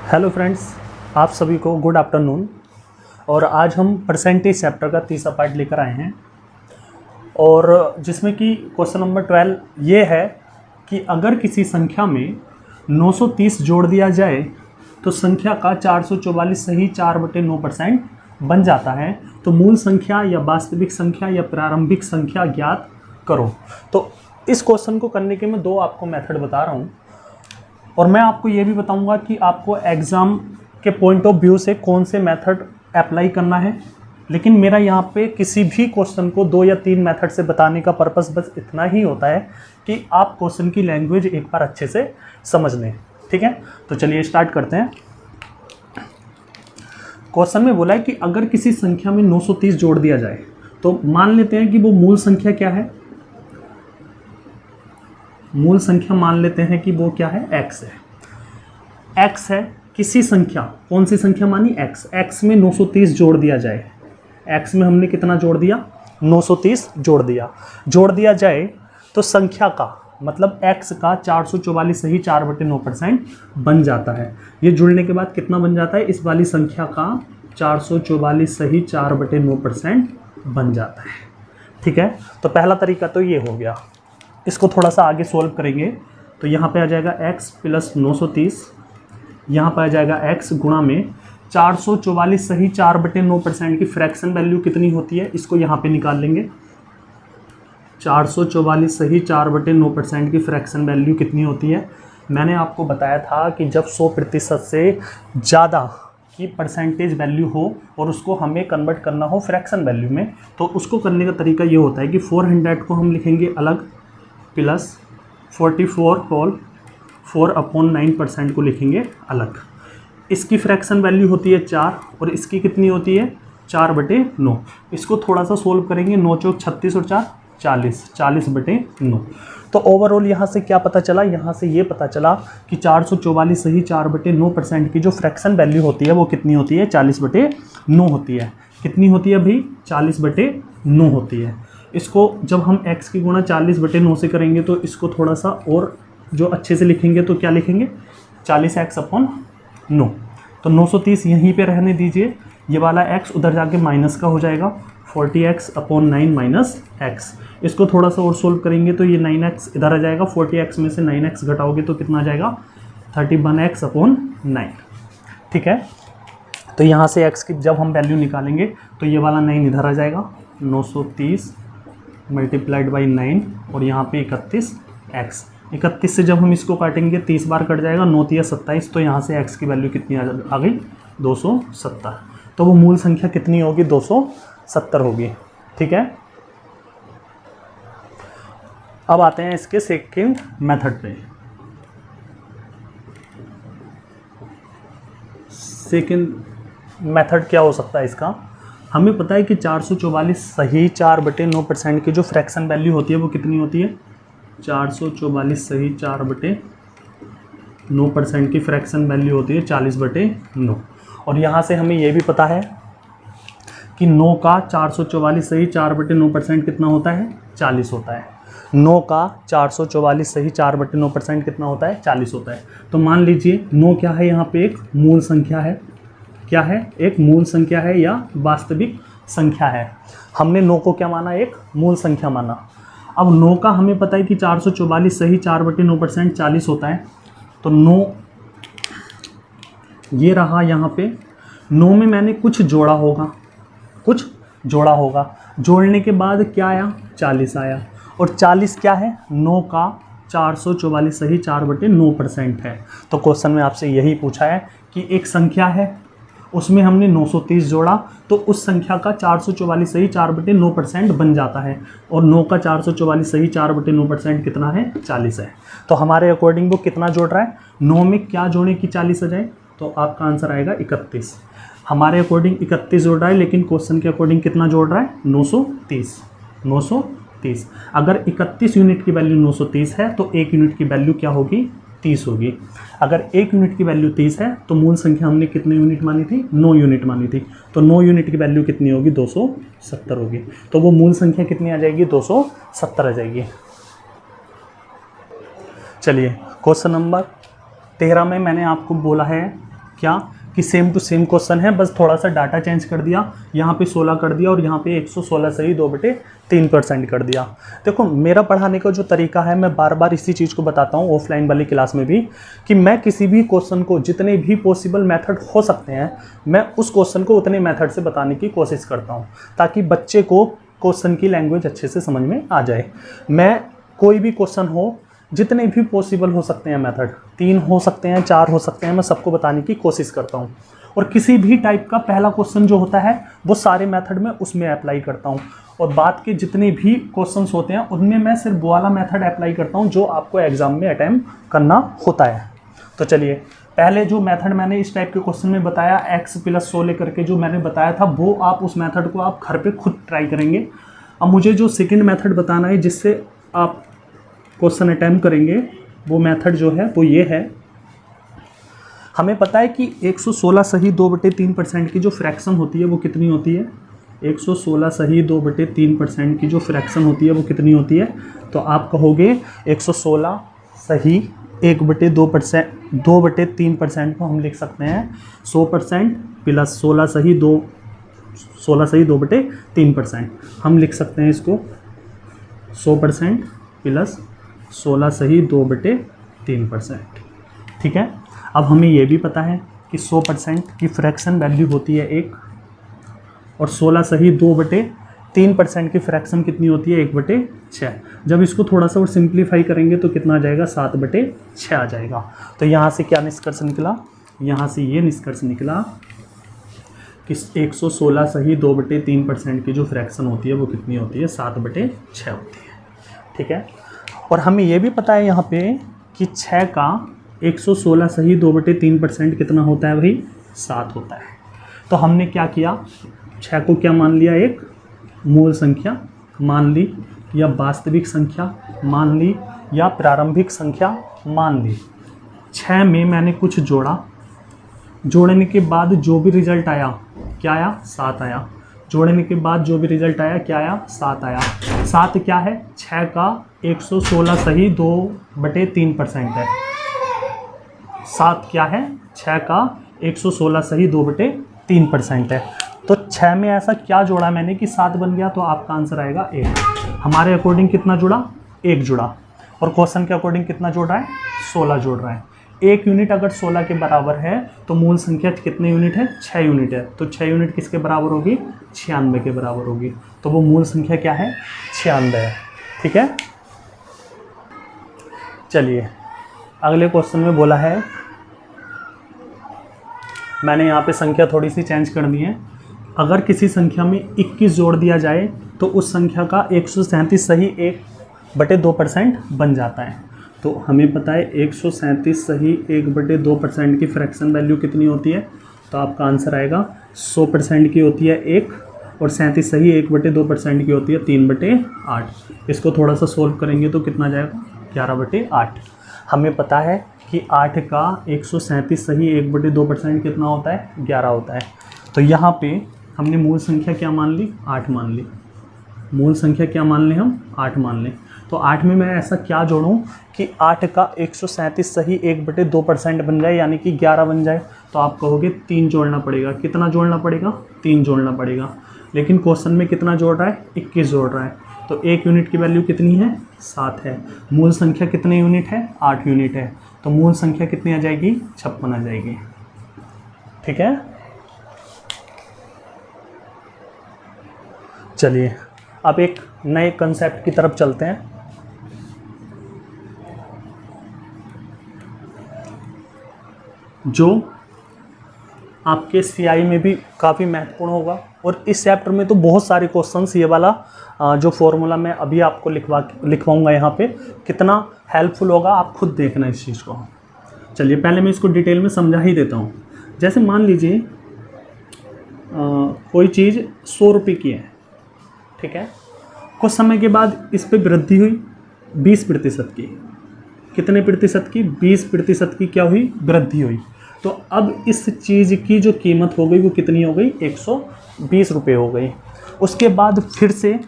Hello friends, आप सभी को गुड आफ्टरनून। और आज हम परसेंटेज चैप्टर का तीसरा पार्ट लेकर आए हैं और जिसमें कि क्वेश्चन नंबर 12 ये है कि अगर किसी संख्या में 930 जोड़ दिया जाए तो संख्या का 444 सही 4/9% बन जाता है। तो मूल संख्या या वास्तविक संख्या या प्रारंभिक संख्या ज्ञात करो। तो इस क्वेश्चन को करने के मैं दो आपको मेथड बता रहा हूँ और मैं आपको ये भी बताऊंगा कि आपको एग्ज़ाम के पॉइंट ऑफ व्यू से कौन से मेथड अप्लाई करना है। लेकिन मेरा यहाँ पे किसी भी क्वेश्चन को 2 या 3 मेथड से बताने का पर्पस बस इतना ही होता है कि आप क्वेश्चन की लैंग्वेज एक बार अच्छे से समझ लें। ठीक है, तो चलिए स्टार्ट करते हैं। क्वेश्चन में बोला है कि अगर किसी संख्या में 930 जोड़ दिया जाए तो मान लेते हैं कि वो मूल संख्या क्या है। मूल संख्या मान लेते हैं कि वो क्या है, x है। x है किसी संख्या, कौन सी संख्या मानी, x में 930 जोड़ दिया जाए। x में हमने कितना जोड़ दिया, 930 जोड़ दिया जाए तो संख्या का मतलब x का 444 सही 4/9% बन जाता है। ये जुड़ने के बाद कितना बन जाता है, इस वाली संख्या का 444 सही 4/9% बन जाता है। ठीक है, तो पहला तरीका तो ये हो गया। इसको थोड़ा सा आगे सोल्व करेंगे तो यहाँ पे आ जाएगा x प्लस 930, यहाँ पर आ जाएगा x गुणा में 444 सही 4/9% की फ्रैक्शन वैल्यू कितनी होती है, इसको यहाँ पे निकाल लेंगे। 444 सही 4/9% की फ्रैक्शन वैल्यू कितनी होती है। मैंने आपको बताया था कि जब 100% से ज़्यादा की परसेंटेज वैल्यू हो और उसको हमें कन्वर्ट करना हो फ्रैक्शन वैल्यू में, तो उसको करने का तरीका ये होता है कि 400 को हम लिखेंगे अलग प्लस 44 होल 4/9% को लिखेंगे अलग। इसकी फ्रैक्शन वैल्यू होती है 4 और इसकी कितनी होती है 4/9। इसको थोड़ा सा सोल्व करेंगे, 9 चौक 36 और 4 40, 40/9। तो ओवरऑल यहाँ से क्या पता चला, यहाँ से ये पता चला कि 444 सही 4/9% की जो फ्रैक्शन वैल्यू होती है वो कितनी होती है, 40/9 होती है। कितनी होती है भाई, 40/9 होती है। इसको जब हम x की गुणा 40/9 से करेंगे तो इसको थोड़ा सा और जो अच्छे से लिखेंगे तो क्या लिखेंगे, 40x/9। तो 930 यहीं पे रहने दीजिए, ये वाला x उधर जाके माइनस का हो जाएगा 40x/9 माइनस x। इसको थोड़ा सा और सोल्व करेंगे तो ये 9x इधर आ जाएगा, 40x में से 9x घटाओगे तो कितना आ जाएगा 31x/9। ठीक है, तो यहाँ से x की जब हम वैल्यू निकालेंगे तो ये वाला 9 इधर आ जाएगा, 930 मल्टीप्लाइड बाई 9 और यहाँ पे 31x। 31 से जब हम इसको काटेंगे 30 बार कट जाएगा, 9 × 27, तो यहाँ से x की वैल्यू कितनी आ गई 270। तो वो मूल संख्या कितनी होगी, 270 होगी। ठीक है, अब आते हैं इसके सेकंड मेथड पे। सेकंड मेथड क्या हो सकता है इसका, हमें पता है कि 444 सही 4/9% की जो फ्रैक्शन वैल्यू होती है वो कितनी होती है, 444 सही 4/9% की फ्रैक्शन वैल्यू होती है 40/9। और यहाँ से हमें ये भी पता है कि 9 का 444 सही 4/9% कितना होता है, 40 होता है। 9 का 444 सही 4/9% कितना होता है, 40 होता है। तो मान लीजिए 9 क्या है, यहाँ पे एक मूल संख्या है। क्या है, एक मूल संख्या है या वास्तविक संख्या है। हमने 9 को क्या माना, एक मूल संख्या माना। अब 9 का हमें पता है कि 444 सही 4/9% 40 होता है। तो 9 ये रहा, यहाँ पे 9 में मैंने कुछ जोड़ा होगा, जोड़ने के बाद क्या आया, 40 आया। और 40 क्या है, 9 का 444 सही 4/9% है। तो क्वेश्चन में आपसे यही पूछा है कि एक संख्या है, उसमें हमने 930 जोड़ा तो उस संख्या का 444 सही 4/9% बन जाता है। और 9 का 444 सही 4/9% कितना है, 40 है। तो हमारे अकॉर्डिंग वो कितना जोड़ रहा है, 9 में क्या जोड़े कि 40 आ जाए, तो आपका आंसर आएगा 31। हमारे अकॉर्डिंग 31 जोड़ रहा है, लेकिन क्वेश्चन के अकॉर्डिंग कितना जोड़ रहा है, 930। अगर 31 यूनिट की वैल्यू 930 है तो 1 यूनिट की वैल्यू क्या होगी, 30 होगी। अगर 1 यूनिट की वैल्यू 30 है तो मूल संख्या हमने कितने यूनिट मानी थी, 9 यूनिट मानी थी। तो 9 यूनिट की वैल्यू कितनी होगी, 270 होगी। तो वो मूल संख्या कितनी आ जाएगी, 270 आ जाएगी। चलिए क्वेश्चन नंबर 13 में मैंने आपको बोला है क्या कि सेम टू सेम क्वेश्चन है, बस थोड़ा सा डाटा चेंज कर दिया, यहाँ पे 16 कर दिया और यहाँ पे 116 से ही 2/3% कर दिया। देखो मेरा पढ़ाने का जो तरीका है, मैं बार बार इसी चीज़ को बताता हूँ ऑफलाइन वाली क्लास में भी, कि मैं किसी भी क्वेश्चन को जितने भी पॉसिबल मेथड हो सकते हैं, मैं उस क्वेश्चन को उतने मेथड से बताने की कोशिश करता हूँ, ताकि बच्चे को क्वेश्चन की लैंग्वेज अच्छे से समझ में आ जाए। मैं कोई भी क्वेश्चन हो, जितने भी पॉसिबल हो सकते हैं मेथड, 3 हो सकते हैं, 4 हो सकते हैं, मैं सबको बताने की कोशिश करता हूँ। और किसी भी टाइप का पहला क्वेश्चन जो होता है वो सारे मेथड में उसमें अप्लाई करता हूँ, और बाद के जितने भी क्वेश्चंस होते हैं उनमें मैं सिर्फ वो वाला मेथड अप्लाई करता हूँ जो आपको एग्जाम में अटेम्प्ट करना होता है। तो चलिए, पहले जो मेथड मैंने इस टाइप के क्वेश्चन में बताया, x+16 करके जो मैंने बताया था, वो आप उस मेथड को आप घर पे खुद ट्राई करेंगे। अब मुझे जो सेकंड मेथड बताना है जिससे आप क्वेश्चन अटैम्प्ट करेंगे, वो मेथड जो है वो ये है। हमें पता है कि 116 सही 2/3% की जो फ्रैक्शन होती है वो कितनी होती है। 116 सही 2/3% की जो फ्रैक्शन होती है वो कितनी होती है। तो आप कहोगे 116 सही 2/3% को हम लिख सकते हैं 100% प्लस 16 सही 2/3%। हम लिख सकते हैं इसको 100% प्लस 16 सही 2/3%। ठीक है। अब हमें यह भी पता है कि 100% की फ्रैक्शन वैल्यू होती है 1, और 16 सही 2/3% की फ्रैक्शन कितनी होती है 1/6। जब इसको थोड़ा सा और सिंप्लीफाई करेंगे तो कितना आ जाएगा 7/6 आ जाएगा। तो यहाँ से क्या निष्कर्ष निकला, यहाँ से ये निष्कर्ष निकला कि 116 सही 2/3% की जो फ्रैक्शन होती है वो कितनी होती है 7/6 होती है। ठीक है। और हमें ये भी पता है यहाँ पे कि 6 का 116 सही 2/3% कितना होता है भाई 7 होता है। तो हमने क्या किया, 6 को क्या मान लिया, एक मूल संख्या मान ली, या वास्तविक संख्या मान ली, या प्रारंभिक संख्या मान ली। 6 में मैंने कुछ जोड़ा, जोड़ने के बाद जो भी रिजल्ट आया क्या आया 7 आया। जोड़ने के बाद जो भी रिजल्ट आया क्या आया 7 आया। 7 क्या है, 6 का 116 सही 2/3% है। 7 क्या है, 6 का 116 सही 2/3% है। तो 6 में ऐसा क्या जोड़ा मैंने कि 7 बन गया, तो आपका आंसर आएगा 1। हमारे अकॉर्डिंग कितना जुड़ा, 1 जुड़ा, और क्वेश्चन के अकॉर्डिंग कितना जोड़ रहा है 16 जोड़ रहा है। 1 यूनिट अगर 16 के बराबर है तो मूल संख्या कितने यूनिट है, 6 यूनिट है। तो 6 यूनिट किसके बराबर होगी, 96 के बराबर होगी। तो वो मूल संख्या क्या है 96 है। ठीक है। चलिए अगले क्वेश्चन में बोला है, मैंने यहाँ पे संख्या थोड़ी सी चेंज कर दी है। अगर किसी संख्या में 21 जोड़ दिया जाए तो उस संख्या का 137 सही 1/2% बन जाता है। तो हमें पता है 137 सही 1/2% की फ्रैक्शन वैल्यू कितनी होती है। तो आपका आंसर आएगा 100% की होती है 1, और 37 सही 1/2% की होती है 3/8। इसको थोड़ा सा सोल्व करेंगे तो कितना जाएगा 11/8। हमें पता है कि 8 का 137 सही 1/2% कितना होता है 11 होता है। तो यहाँ पे हमने मूल संख्या क्या मान ली 8 मान ली। मूल संख्या क्या मान लें हम 8 मान लें। तो 8 में मैं ऐसा क्या जोड़ूं कि 8 का 137 सही 1/2% बन जाए, यानी कि 11 बन जाए। तो आप कहोगे 3 जोड़ना पड़ेगा। कितना जोड़ना पड़ेगा 3 जोड़ना पड़ेगा। लेकिन क्वेश्चन में कितना जोड़ रहा है 21 जोड़ रहा है। तो 1 यूनिट की वैल्यू कितनी है 7 है। मूल संख्या कितने यूनिट है 8 यूनिट है। तो मूल संख्या कितनी आ जाएगी 56 आ जाएगी। ठीक है। चलिए अब एक नए कंसेप्ट की तरफ चलते हैं। जो आपके सीआई में भी काफ़ी महत्वपूर्ण होगा, और इस चैप्टर में तो बहुत सारे क्वेश्चंस, ये वाला जो फॉर्मूला मैं अभी आपको लिखवाऊंगा यहाँ पे, कितना हेल्पफुल होगा आप खुद देखना इस चीज़ को। चलिए पहले मैं इसको डिटेल में समझा ही देता हूँ। जैसे मान लीजिए कोई चीज़ 100 रुपये की है, ठीक है। कुछ समय के बाद इस पर वृद्धि हुई 20% की। कितने प्रतिशत की 20% की क्या हुई वृद्धि हुई। तो अब इस चीज़ की जो कीमत हो गई वो कितनी हो गई 120 रुपये हो गई। उसके बाद फिर से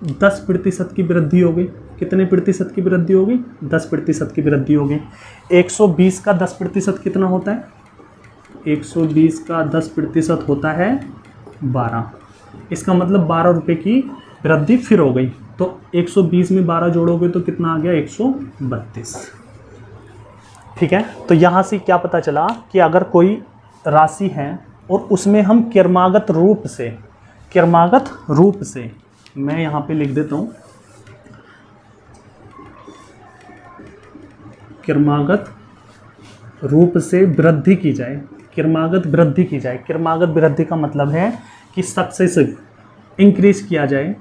10% की वृद्धि हो गई। कितने प्रतिशत की वृद्धि हो गई 10% की वृद्धि हो गई। 120 का 10% कितना होता है 120 का 10% होता है 12। इसका मतलब 12 रुपये की वृद्धि फिर हो गई। तो 120 में 12 जोड़ोगे तो कितना आ गया, 132। ठीक है, तो यहाँ से क्या पता चला कि अगर कोई राशि है और उसमें हम क्रमागत रूप से मैं यहाँ पे लिख देता हूँ, क्रमागत रूप से वृद्धि की जाए, क्रमागत वृद्धि का मतलब है कि सक्सेसिव इंक्रीज किया जाए,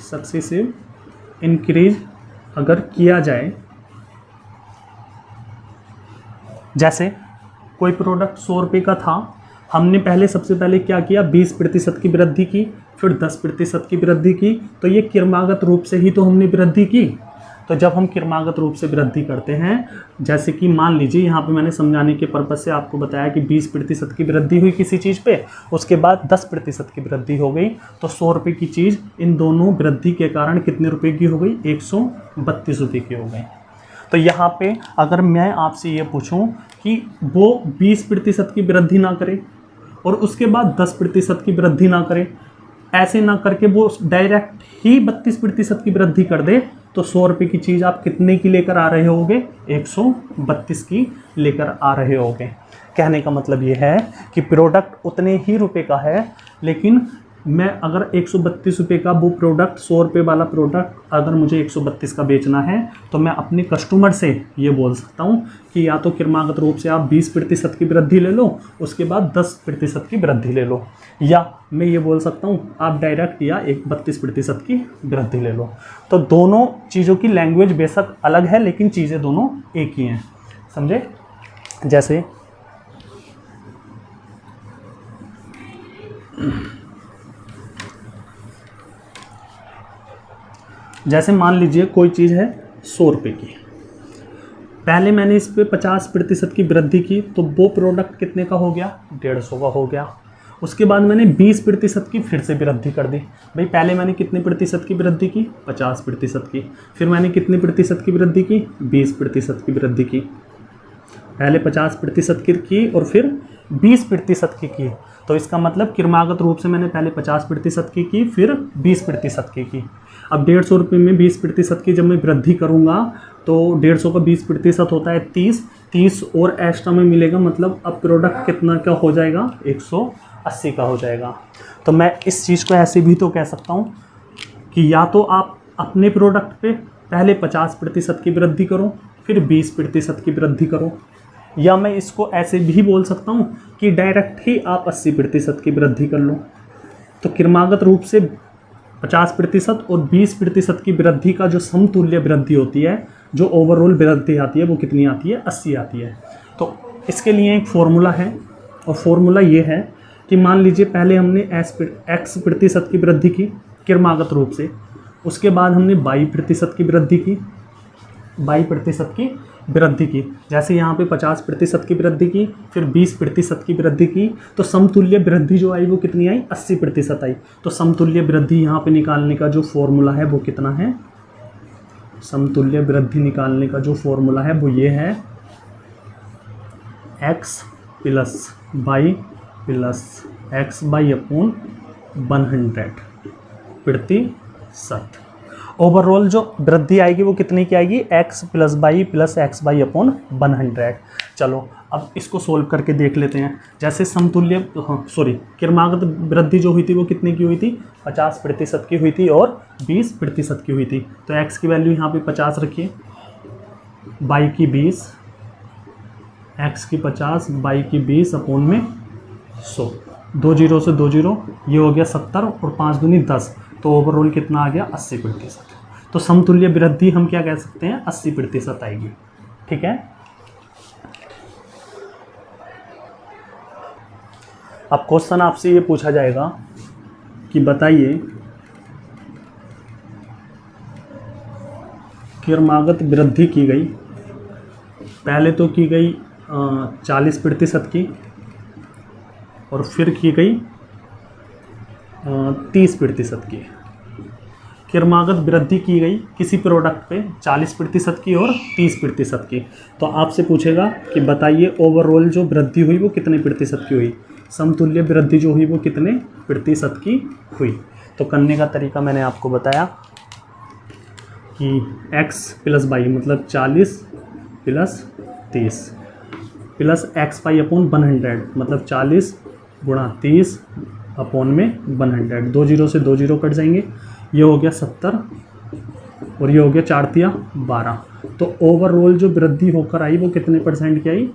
सक्सेसिव इंक्रीज अगर किया जाए, जैसे कोई प्रोडक्ट 100 रुपये का था, हमने सबसे पहले क्या किया, 20% की वृद्धि की, फिर 10% की वृद्धि की, तो ये क्रमागत रूप से ही तो हमने वृद्धि की। तो जब हम क्रमागत रूप से वृद्धि करते हैं, जैसे कि मान लीजिए यहाँ पे मैंने समझाने के पर्पज़ से आपको बताया कि 20% की वृद्धि हुई किसी चीज़ पे, उसके बाद 10% की वृद्धि हो गई, तो 100 रुपये की चीज़ इन दोनों वृद्धि के कारण कितने रुपए की हो गई, 132 रुपये की हो गई। तो यहाँ पे अगर मैं आपसे ये पूछूं कि वो 20% की वृद्धि ना करे और उसके बाद 10% की वृद्धि ना करे, ऐसे ना करके वो डायरेक्ट ही 32% की वृद्धि कर दे, तो 100 रुपये की चीज़ आप कितने की लेकर आ रहे होगे, 132 की लेकर आ रहे होगे। कहने का मतलब ये है कि प्रोडक्ट उतने ही रुपए का है, लेकिन मैं अगर 132 रुपये का वो प्रोडक्ट, 100 रुपये वाला प्रोडक्ट अगर मुझे 132 का बेचना है, तो मैं अपने कस्टमर से ये बोल सकता हूँ कि या तो क्रमागत रूप से आप 20% की वृद्धि ले लो, उसके बाद 10% की वृद्धि ले लो, या मैं ये बोल सकता हूँ आप डायरेक्ट या 32% की वृद्धि ले लो। तो दोनों चीज़ों की लैंग्वेज बेशक अलग है, लेकिन चीज़ें दोनों एक ही हैं, समझे। जैसे मान लीजिए कोई चीज़ है 100 रुपये की, पहले मैंने इस पे 50% की वृद्धि की, तो वो प्रोडक्ट कितने का हो गया, 150 का हो गया। उसके बाद मैंने 20% की फिर से वृद्धि कर दी। भाई पहले मैंने कितने प्रतिशत की वृद्धि की, 50% की, फिर मैंने कितने प्रतिशत की वृद्धि की, 20% की वृद्धि की। पहले 50% की और फिर 20% की। तो इसका मतलब क्रमागत रूप से मैंने पहले 50% की, फिर 20% की। अब 150 रुपये में 20% की जब मैं वृद्धि करूँगा, तो 150 का 20% होता है 30 और एक्स्ट्रा में मिलेगा, मतलब अब प्रोडक्ट कितना का हो जाएगा, 180 का हो जाएगा। तो मैं इस चीज़ को ऐसे भी तो कह सकता हूँ कि या तो आप अपने प्रोडक्ट पे पहले 50% की वृद्धि करो, फिर 20% की वृद्धि करो, या मैं इसको ऐसे भी बोल सकता हूँ कि डायरेक्ट ही आप 80% की वृद्धि कर लो। तो क्रमागत रूप से 50% और 20% की वृद्धि का जो समतुल्य वृद्धि होती है, जो ओवरऑल वृद्धि आती है, वो कितनी आती है, 80 आती है। तो इसके लिए एक फॉर्मूला है, और फॉर्मूला ये है कि मान लीजिए पहले हमने x% की वृद्धि की क्रमागत रूप से, उसके बाद हमने 22% की वृद्धि की, 22% की वृद्धि की। जैसे यहाँ पे 50% की वृद्धि की, फिर 20% की वृद्धि की, तो समतुल्य वृद्धि जो आई वो कितनी आई, 80% आई। तो समतुल्य वृद्धि यहाँ पे निकालने का जो फॉर्मूला है वो कितना है, समतुल्य वृद्धि निकालने का जो फॉर्मूला है वो ये है, x plus by plus x by upon 100 प्रतिशत। ओवरऑल जो वृद्धि आएगी वो कितनी की आएगी, x plus by plus x by upon 100। चलो अब इसको सोल्व करके देख लेते हैं। जैसे समतुल्य क्रमागत वृद्धि जो हुई थी वो कितने की हुई थी, 50% की हुई थी और 20% की हुई थी। तो x की वैल्यू यहाँ पे 50 रखिए, बाई की 20, x की 50 बाई की 20 अपॉन में 100, 2 जीरो से 2 जीरो, ये हो गया 70 और 5 दूनी 10, तो ओवरऑल कितना आ गया, 80%। तो समतुल्य वृद्धि हम क्या कह सकते हैं, 80% आएगी। ठीक है। अब क्वेश्चन आपसे ये पूछा जाएगा कि बताइए क्रमागत वृद्धि की गई, पहले तो की गई 40% की, और फिर की गई 30% की। क्रमागत वृद्धि की गई किसी प्रोडक्ट पे 40% की और 30% की, तो आपसे पूछेगा कि बताइए ओवरऑल जो वृद्धि हुई वो कितने प्रतिशत की हुई, समतुल्य वृद्धि जो हुई वो कितने प्रतिशत की हुई। तो करने का तरीका मैंने आपको बताया कि x + y मतलब 40 + 30 प्लस x/100 मतलब 40 × 30 अपॉन में 100, 2 जीरो से 2 जीरो कट जाएंगे, ये हो गया 70 और ये हो गया 4 × 12। तो ओवरऑल जो वृद्धि होकर आई वो कितने परसेंट की आई,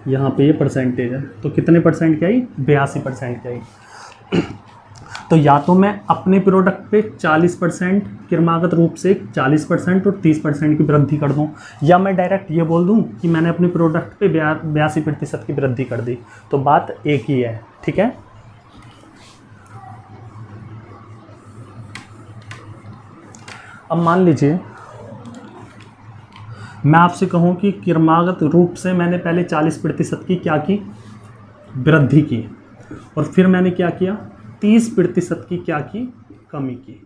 यहाँ पे ये परसेंटेज है, तो कितने परसेंट की आई, 82% की आई। तो या तो मैं अपने प्रोडक्ट पे 40% क्रमागत रूप से 40% और 30% की वृद्धि कर दूं, या मैं डायरेक्ट ये बोल दूं कि मैंने अपने प्रोडक्ट पे 82% की वृद्धि कर दी, तो बात एक ही है। ठीक है, अब मान लीजिए मैं आपसे कहूं कि क्रमागत रूप से मैंने पहले 40% की क्या की, वृद्धि की, और फिर मैंने क्या किया, 30% की क्या की, कमी की।